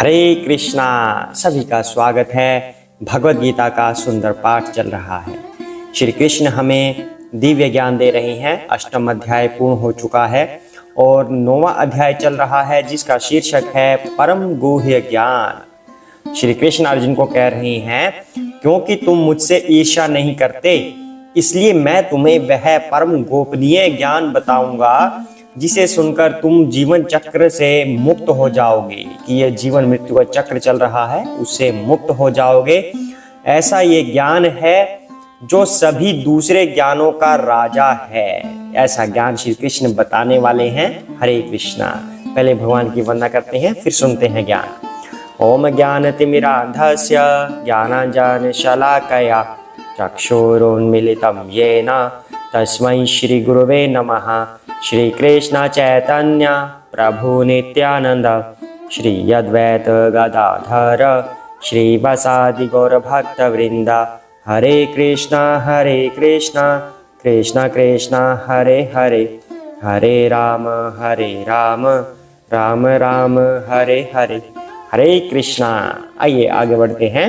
हरे कृष्णा। सभी का स्वागत है। भगवत गीता का सुंदर पाठ चल रहा है। श्री कृष्ण हमें दिव्य ज्ञान दे रहे हैं। अष्टम अध्याय पूर्ण हो चुका है और 9वां अध्याय चल रहा है, जिसका शीर्षक है परम गुह्य ज्ञान। श्री कृष्ण अर्जुन को कह रहे हैं, क्योंकि तुम मुझसे ईर्ष्या नहीं करते, इसलिए मैं तुम्हें वह परम गोपनीय ज्ञान बताऊंगा जिसे सुनकर तुम जीवन चक्र से मुक्त हो जाओगे। कि यह जीवन मृत्यु का चक्र चल रहा है, उससे मुक्त हो जाओगे। ऐसा ये ज्ञान है जो सभी दूसरे ज्ञानों का राजा है। ऐसा ज्ञान श्री कृष्ण बताने वाले हैं। हरे कृष्णा। पहले भगवान की वंदना करते हैं, फिर सुनते हैं ज्ञान। ओम ज्ञानतिमिरान्धस्य ज्ञानाञ्जनशलाकया चक्षुरुन्मीलितं येन तस्मै श्री गुरुवे नमः। श्री कृष्ण चैतन्य प्रभु नित्यानंद श्री अद्वैत गदाधर श्रीवासादि गौर भक्त वृंद। हरे कृष्णा कृष्णा कृष्णा हरे हरे, हरे राम राम राम हरे हरे। हरे कृष्णा। आइए आगे बढ़ते हैं।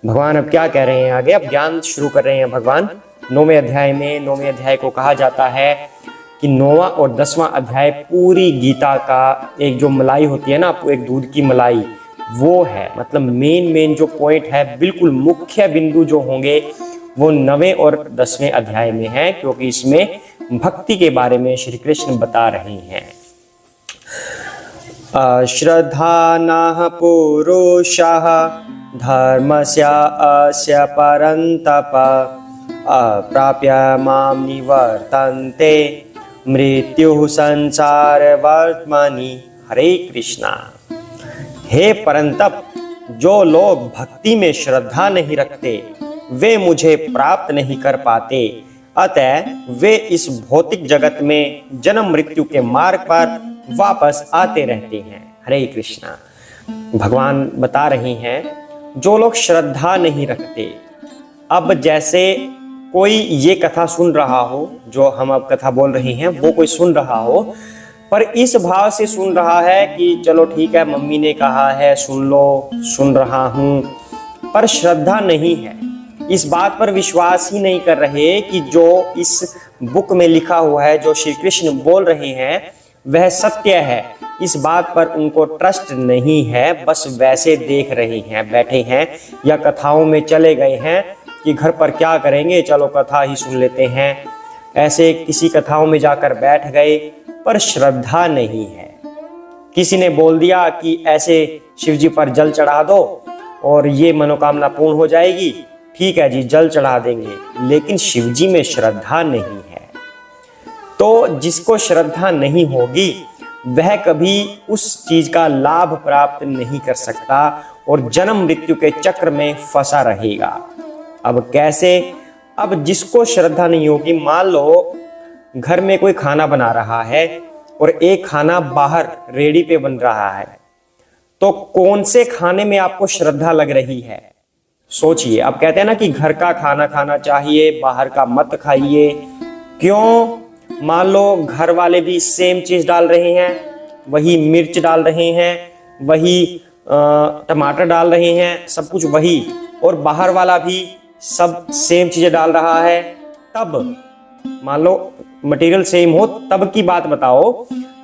भगवान अब क्या कह रहे हैं आगे? अब ज्ञान शुरू कर रहे हैं भगवान 9वें अध्याय में। 9वें अध्याय को कहा जाता है कि 9वां और 10वां अध्याय पूरी गीता का एक जो मलाई होती है ना, एक दूध की मलाई, वो है। मतलब मेन जो पॉइंट है, बिल्कुल मुख्य बिंदु जो होंगे वो 9वें और 10वें अध्याय में है, क्योंकि इसमें भक्ति के बारे में श्री कृष्ण बता रहे हैं। अश्रद्धानः पुरुषः धर्मस्य अस्य परन्तप अप्राप्य मां निवर्तन्ते मृत्यु संसार वर्त्मनि। हरे कृष्णा। हे परंतप, जो लोग भक्ति में श्रद्धा नहीं रखते वे मुझे प्राप्त नहीं कर पाते, अतः वे इस भौतिक जगत में जन्म मृत्यु के मार्ग पर वापस आते रहते हैं। हरे कृष्णा। भगवान बता रहे हैं, जो लोग श्रद्धा नहीं रखते। अब जैसे कोई ये कथा सुन रहा हो, जो हम अब कथा बोल रहे हैं, वो कोई सुन रहा हो, पर इस भाव से सुन रहा है कि चलो ठीक है, मम्मी ने कहा है सुन लो, सुन रहा हूं, पर श्रद्धा नहीं है। इस बात पर विश्वास ही नहीं कर रहे कि जो इस बुक में लिखा हुआ है, जो श्री कृष्ण बोल रहे हैं, वह सत्य है। इस बात पर उनको ट्रस्ट नहीं है। बस वैसे देख रहे हैं, बैठे हैं, या कथाओं में चले गए हैं कि घर पर क्या करेंगे, चलो कथा ही सुन लेते हैं। ऐसे किसी कथाओं में जाकर बैठ गए, पर श्रद्धा नहीं है। किसी ने बोल दिया कि ऐसे शिव जी पर जल चढ़ा दो और ये मनोकामना पूर्ण हो जाएगी, ठीक है जी, जल चढ़ा देंगे, लेकिन शिव जी में श्रद्धा नहीं है। तो जिसको श्रद्धा नहीं होगी वह कभी उस चीज का लाभ प्राप्त नहीं कर सकता और जन्म मृत्यु के चक्र में फंसा रहेगा। अब कैसे? अब जिसको श्रद्धा नहीं होगी, मान लो घर में कोई खाना बना रहा है और एक खाना बाहर रेडी पे बन रहा है, तो कौन से खाने में आपको श्रद्धा लग रही है? सोचिए। अब कहते हैं ना कि घर का खाना खाना चाहिए, बाहर का मत खाइए। क्यों? मान लो घर वाले भी सेम चीज डाल रहे हैं, वही मिर्च डाल रहे हैं, वही टमाटर डाल रहे हैं, सब कुछ वही, और बाहर वाला भी सब सेम चीजें डाल रहा है। तब मान लो मटेरियल सेम हो, तब की बात बताओ,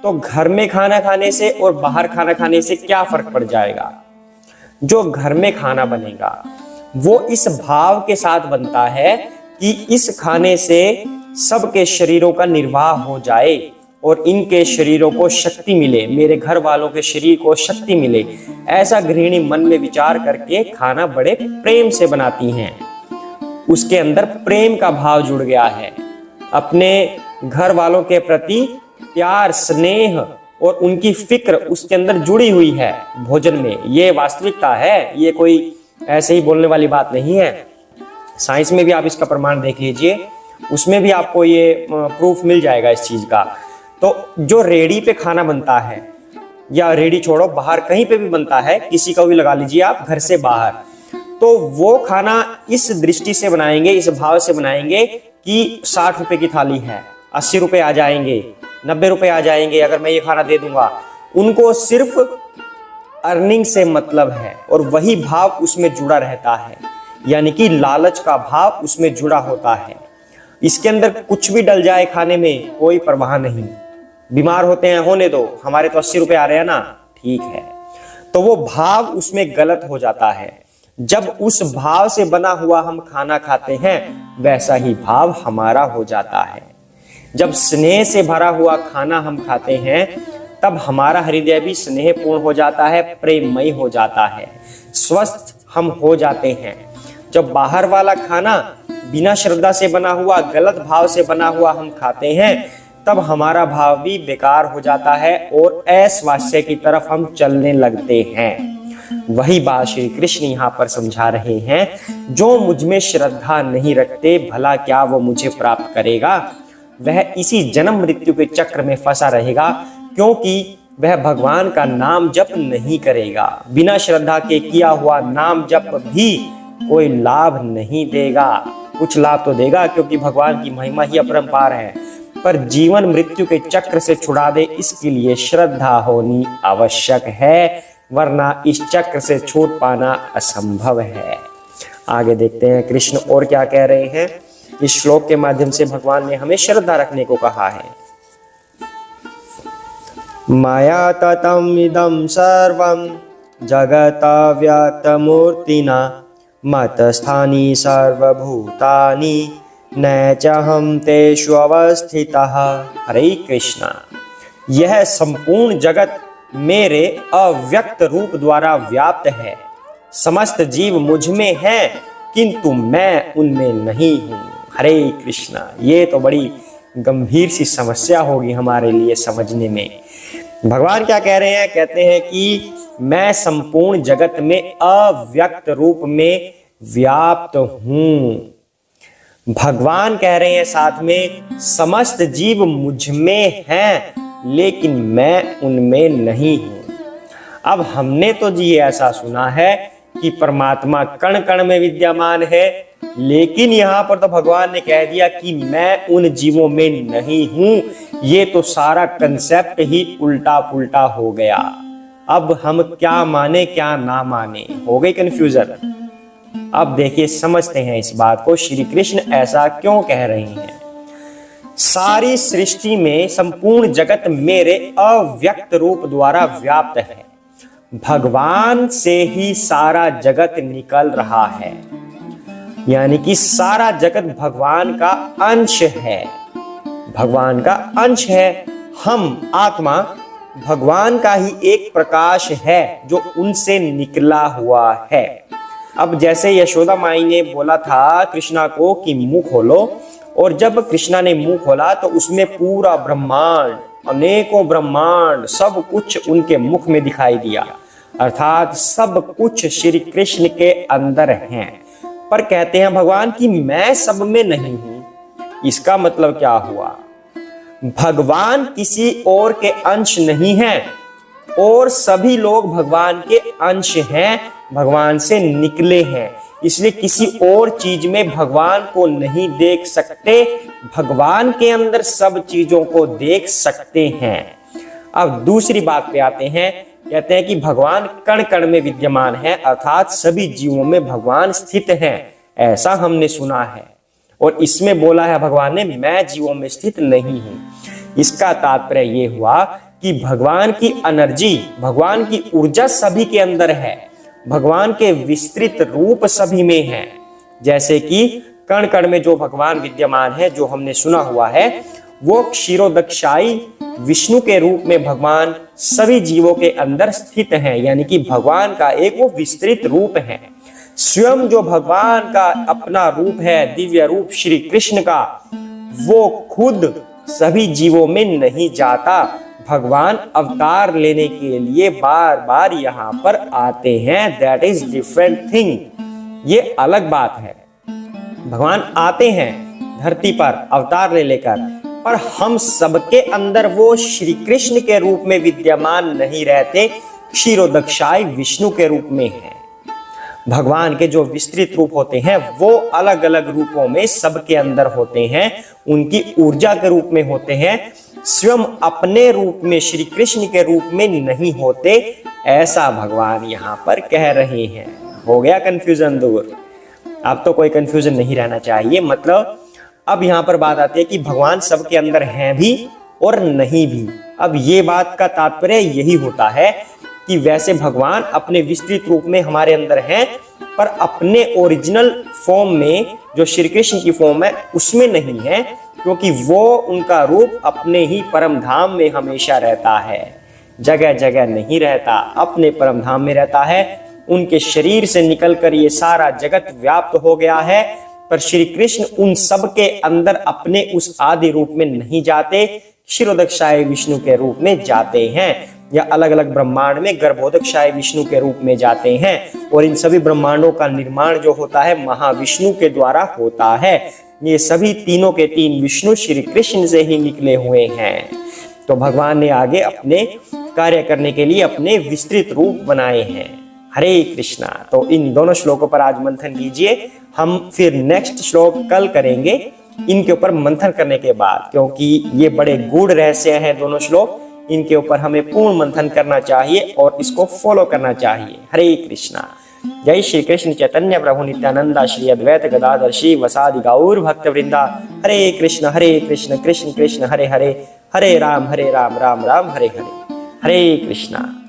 तो घर में खाना खाने से और बाहर खाना खाने से क्या फर्क पड़ जाएगा? जो घर में खाना बनेगा वो इस भाव के साथ बनता है कि इस खाने से सबके शरीरों का निर्वाह हो जाए और इनके शरीरों को शक्ति मिले, मेरे घर वालों के शरीर को शक्ति मिले। ऐसा गृहिणी मन में विचार करके खाना बड़े प्रेम से बनाती हैं। उसके अंदर प्रेम का भाव जुड़ गया है, अपने घर वालों के प्रति प्यार, स्नेह और उनकी फिक्र उसके अंदर जुड़ी हुई है भोजन में। ये वास्तविकता है, ये कोई ऐसे ही बोलने वाली बात नहीं है। साइंस में भी आप इसका प्रमाण देख लीजिए, उसमें भी आपको ये प्रूफ मिल जाएगा इस चीज का। तो जो रेडी पे खाना बनता है, या रेडी छोड़ो, बाहर कहीं पे भी बनता है, किसी का भी लगा लीजिए आप, घर से बाहर, तो वो खाना इस दृष्टि से बनाएंगे, इस भाव से बनाएंगे कि 60 रुपए की थाली है, 80 रुपए आ जाएंगे, 90 रुपए आ जाएंगे अगर मैं ये खाना दे दूंगा। उनको सिर्फ अर्निंग से मतलब है और वही भाव उसमें जुड़ा रहता है, यानी कि लालच का भाव उसमें जुड़ा होता है। इसके अंदर कुछ भी डल जाए खाने में कोई परवाह नहीं। बीमार होते हैं, होने दो, हमारे तो 80 रुपए आ रहे हैं ना, ठीक है। तो वो भाव उसमें गलत हो जाता है। जब उस भाव से बना हुआ हम खाना खाते हैं वैसा ही भाव हमारा हो जाता है। जब स्नेह से भरा हुआ खाना हम खाते हैं तब हमारा हृदय भी स्नेहपूर्ण हो जाता है, प्रेममय हो जाता है, स्वस्थ हम हो जाते हैं। जब बाहर वाला खाना बिना श्रद्धा से बना हुआ, गलत भाव से बना हुआ हम खाते हैं तब हमारा भाव भी बेकार हो जाता है और ऐश्वर्य की तरफ हम चलने लगते हैं। वही बात श्री कृष्ण यहाँ पर समझा रहे हैं, जो मुझ में श्रद्धा नहीं रखते भला क्या वो मुझे प्राप्त करेगा। वह इसी जन्म मृत्यु के चक्र में फंसा रहेगा, क्योंकि वह भगवान का नाम जप नहीं करेगा। बिना श्रद्धा के किया हुआ नाम जप भी कोई लाभ नहीं देगा। कुछ लाभ तो देगा क्योंकि भगवान की महिमा ही अपरंपार है, पर जीवन मृत्यु के चक्र से छुड़ा दे इसके लिए श्रद्धा होनी आवश्यक है, वरना इस चक्र से छूट पाना असंभव है। आगे देखते हैं कृष्ण और क्या कह रहे हैं। इस श्लोक के माध्यम से भगवान ने हमें श्रद्धा रखने को कहा है। माया ततम इदं सर्वं जगता व्याप्तमूर्तिना मतस्थानि सर्वभूतानि न चाहं तेषु अवस्थितः। हरे कृष्णा। यह संपूर्ण जगत मेरे अव्यक्त रूप द्वारा व्याप्त है। समस्त जीव मुझ में हैं किंतु मैं उनमें नहीं हूँ। हरे कृष्णा। ये तो बड़ी गंभीर सी समस्या होगी हमारे लिए समझने में। भगवान क्या कह रहे हैं? कहते हैं कि मैं संपूर्ण जगत में अव्यक्त रूप में व्याप्त हूं। भगवान कह रहे हैं साथ में समस्त जीव मुझ में हैं लेकिन मैं उनमें नहीं हूं। अब हमने तो जी ऐसा सुना है कि परमात्मा कण कण में विद्यमान है, लेकिन यहां पर तो भगवान ने कह दिया कि मैं उन जीवों में नहीं हूं। ये तो सारा कंसेप्ट ही उल्टा पुल्टा हो गया। अब हम क्या माने क्या ना माने, हो गई कंफ्यूजन। अब देखिए समझते हैं इस बात को, श्री कृष्ण ऐसा क्यों कह रहे हैं। सारी सृष्टि में संपूर्ण जगत मेरे अव्यक्त रूप द्वारा व्याप्त है। भगवान से ही सारा जगत निकल रहा है, यानी कि सारा जगत भगवान का अंश है। भगवान का अंश है। हम आत्मा भगवान का ही एक प्रकाश है जो उनसे निकला हुआ है। अब जैसे यशोदा माई ने बोला था कृष्णा को कि मुंह खोलो, और जब कृष्णा ने मुंह खोला तो उसमें पूरा ब्रह्मांड, अनेकों ब्रह्मांड, सब कुछ उनके मुख में दिखाई दिया। अर्थात सब कुछ श्री कृष्ण के अंदर है। पर कहते हैं भगवान कि मैं सब में नहीं हूं। इसका मतलब क्या हुआ? भगवान किसी और के अंश नहीं हैं और सभी लोग भगवान के अंश हैं, भगवान से निकले हैं। इसलिए किसी और चीज में भगवान को नहीं देख सकते, भगवान के अंदर सब चीजों को देख सकते हैं। अब दूसरी बात पे आते हैं। कहते हैं कि भगवान कण कण में विद्यमान है, अर्थात सभी जीवों में भगवान स्थित हैं, ऐसा हमने सुना है। और इसमें बोला है भगवान ने मैं जीवों में स्थित नहीं हूं। इसका तात्पर्य यह हुआ कि भगवान की एनर्जी, भगवान की ऊर्जा सभी के अंदर है, भगवान के विस्तृत रूप सभी में है। जैसे कि कण कण में जो भगवान विद्यमान है, जो हमने सुना हुआ है, वो क्षीरोदक्षाई विष्णु के रूप में भगवान सभी जीवों के अंदर स्थित हैं, यानी कि भगवान का एक वो विस्तृत रूप है। स्वयं जो भगवान का अपना रूप है, दिव्य रूप श्री कृष्ण का, वो खुद सभी जीवों में नहीं जाता। भगवान अवतार लेने के लिए बार बार यहाँ पर आते हैं, दैट इज डिफरेंट थिंग। ये अलग बात है। भगवान आते हैं धरती पर अवतार ले लेकर, पर हम सबके अंदर वो श्री कृष्ण के रूप में विद्यमान नहीं रहते, क्षीरोदक्षाई विष्णु के रूप में है। भगवान के जो विस्तृत रूप होते हैं वो अलग अलग रूपों में सबके अंदर होते हैं, उनकी ऊर्जा के रूप में होते हैं, स्वयं अपने रूप में श्री कृष्ण के रूप में नहीं होते, ऐसा भगवान यहाँ पर कह रहे हैं। हो गया कंफ्यूजन दूर? अब तो कोई कंफ्यूजन नहीं रहना चाहिए। मतलब अब यहाँ पर बात आती है कि भगवान सबके अंदर हैं भी और नहीं भी। अब ये बात का तात्पर्य यही होता है कि वैसे भगवान अपने विस्तृत रूप में हमारे अंदर हैं, पर अपने ओरिजिनल फॉर्म में जो श्री कृष्ण की फॉर्म है उसमें नहीं है, क्योंकि वो उनका रूप अपने ही परम धाम में हमेशा रहता है, जगह जगह नहीं रहता, अपने परम धाम में रहता है। उनके शरीर से निकलकर ये सारा जगत व्याप्त हो गया है, पर श्री कृष्ण उन सब के अंदर अपने उस आदि रूप में नहीं जाते, क्षीरोदकशायी विष्णु के रूप में जाते हैं, या अलग अलग ब्रह्मांड में गर्भोदकशायी विष्णु के रूप में जाते हैं। और इन सभी ब्रह्मांडों का निर्माण जो होता है महाविष्णु के द्वारा होता है। ये सभी तीनों के तीन विष्णु श्री कृष्ण से ही निकले हुए हैं। तो भगवान ने आगे अपने कार्य करने के लिए अपने विस्तृत रूप बनाए हैं। हरे कृष्णा। तो इन दोनों श्लोकों पर आज मंथन कीजिए। हम फिर नेक्स्ट श्लोक कल करेंगे इनके ऊपर मंथन करने के बाद, क्योंकि ये बड़े गूढ़ रहस्य हैं दोनों श्लोक। इनके ऊपर हमें पूर्ण मंथन करना चाहिए और इसको फॉलो करना चाहिए। हरे कृष्णा। जय श्री कृष्ण चैतन्य प्रभु नित्यानंदा श्री अद्वैत गदाधर श्री वसादि गौर भक्त वृंदा। हरे कृष्ण कृष्ण कृष्ण हरे हरे, हरे राम राम राम हरे हरे। हरे कृष्णा।